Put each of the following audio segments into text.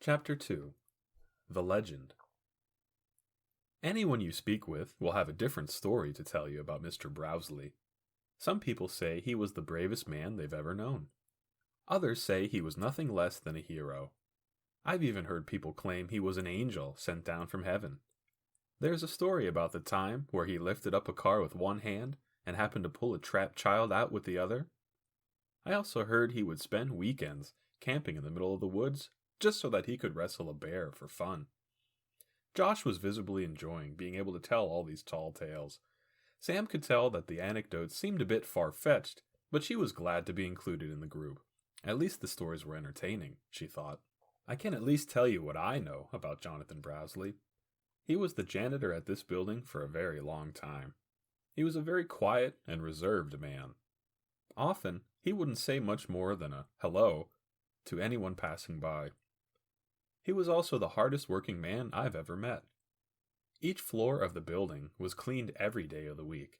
Chapter 2. The Legend. Anyone you speak with will have a different story to tell you about Mr. Browsley. Some people say he was the bravest man they've ever known. Others say he was nothing less than a hero. I've even heard people claim he was an angel sent down from heaven. There's a story about the time where he lifted up a car with one hand and happened to pull a trapped child out with the other. I also heard he would spend weekends camping in the middle of the woods just so that he could wrestle a bear for fun. Josh was visibly enjoying being able to tell all these tall tales. Sam could tell that the anecdotes seemed a bit far-fetched, but she was glad to be included in the group. At least the stories were entertaining, she thought. I can at least tell you what I know about Jonathan Browsley. He was the janitor at this building for a very long time. He was a very quiet and reserved man. Often, he wouldn't say much more than a hello to anyone passing by. He was also the hardest working man I've ever met. Each floor of the building was cleaned every day of the week.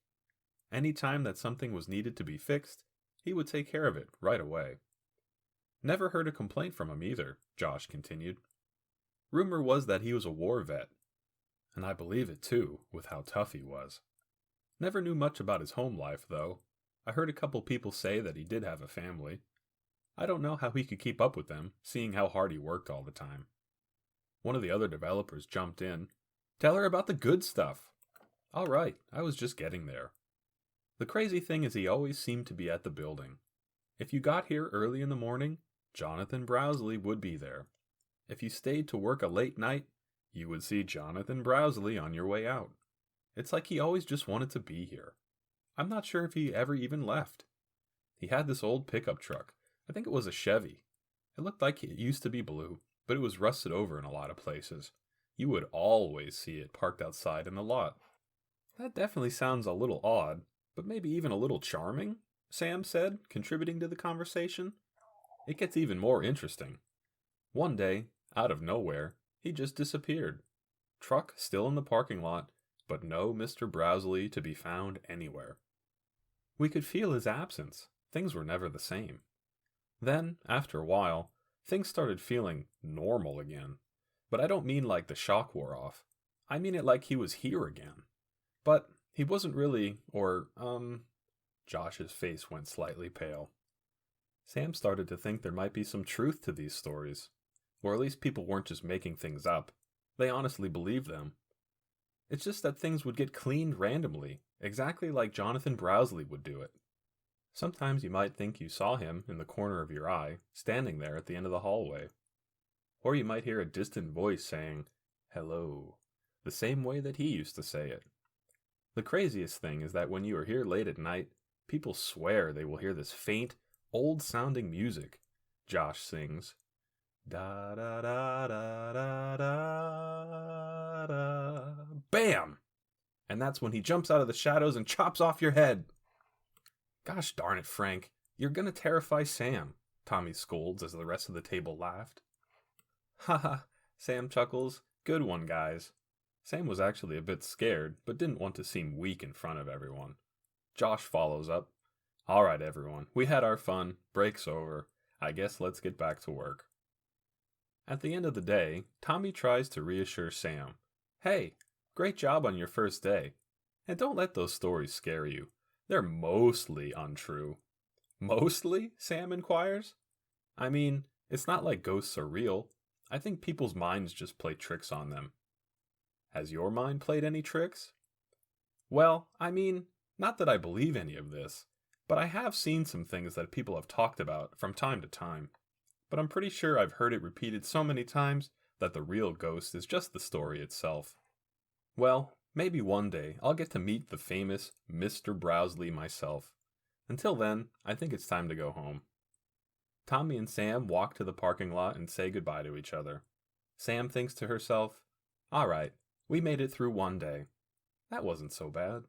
Any time that something was needed to be fixed, he would take care of it right away. Never heard a complaint from him either, Josh continued. Rumor was that he was a war vet, and I believe it too, with how tough he was. Never knew much about his home life, though. I heard a couple people say that he did have a family. I don't know how he could keep up with them, seeing how hard he worked all the time. One of the other developers jumped in. Tell her about the good stuff. All right, I was just getting there. The crazy thing is he always seemed to be at the building. If you got here early in the morning, Jonathan Browsley would be there. If you stayed to work a late night, you would see Jonathan Browsley on your way out. It's like he always just wanted to be here. I'm not sure if he ever even left. He had this old pickup truck. I think it was a Chevy. It looked like it used to be blue, but it was rusted over in a lot of places. You would always see it parked outside in the lot. That definitely sounds a little odd, but maybe even a little charming, Sam said, contributing to the conversation. It gets even more interesting. One day, out of nowhere, he just disappeared. Truck still in the parking lot, but no Mr. Browsley to be found anywhere. We could feel his absence. Things were never the same. Then, after a while, things started feeling normal again. But I don't mean like the shock wore off. I mean it like he was here again. But he wasn't really, Josh's face went slightly pale. Sam started to think there might be some truth to these stories. Or at least people weren't just making things up. They honestly believed them. It's just that things would get cleaned randomly, exactly like Jonathan Browsley would do it. Sometimes you might think you saw him in the corner of your eye, standing there at the end of the hallway. Or you might hear a distant voice saying, hello, the same way that he used to say it. The craziest thing is that when you are here late at night, people swear they will hear this faint, old-sounding music. Josh sings, da da da da da da da, bam! And that's when he jumps out of the shadows and chops off your head. Gosh darn it, Frank. You're gonna terrify Sam, Tommy scolds as the rest of the table laughed. Haha, Sam chuckles. Good one, guys. Sam was actually a bit scared, but didn't want to seem weak in front of everyone. Josh follows up. All right, everyone. We had our fun. Break's over. I guess let's get back to work. At the end of the day, Tommy tries to reassure Sam. Hey, great job on your first day. And don't let those stories scare you. They're mostly untrue. Mostly? Sam inquires. I mean, it's not like ghosts are real. I think people's minds just play tricks on them. Has your mind played any tricks? Well, I mean, not that I believe any of this, but I have seen some things that people have talked about from time to time. But I'm pretty sure I've heard it repeated so many times that the real ghost is just the story itself. Well, maybe one day I'll get to meet the famous Mr. Browsley myself. Until then, I think it's time to go home. Tommy and Sam walk to the parking lot and say goodbye to each other. Sam thinks to herself, all right, we made it through one day. That wasn't so bad.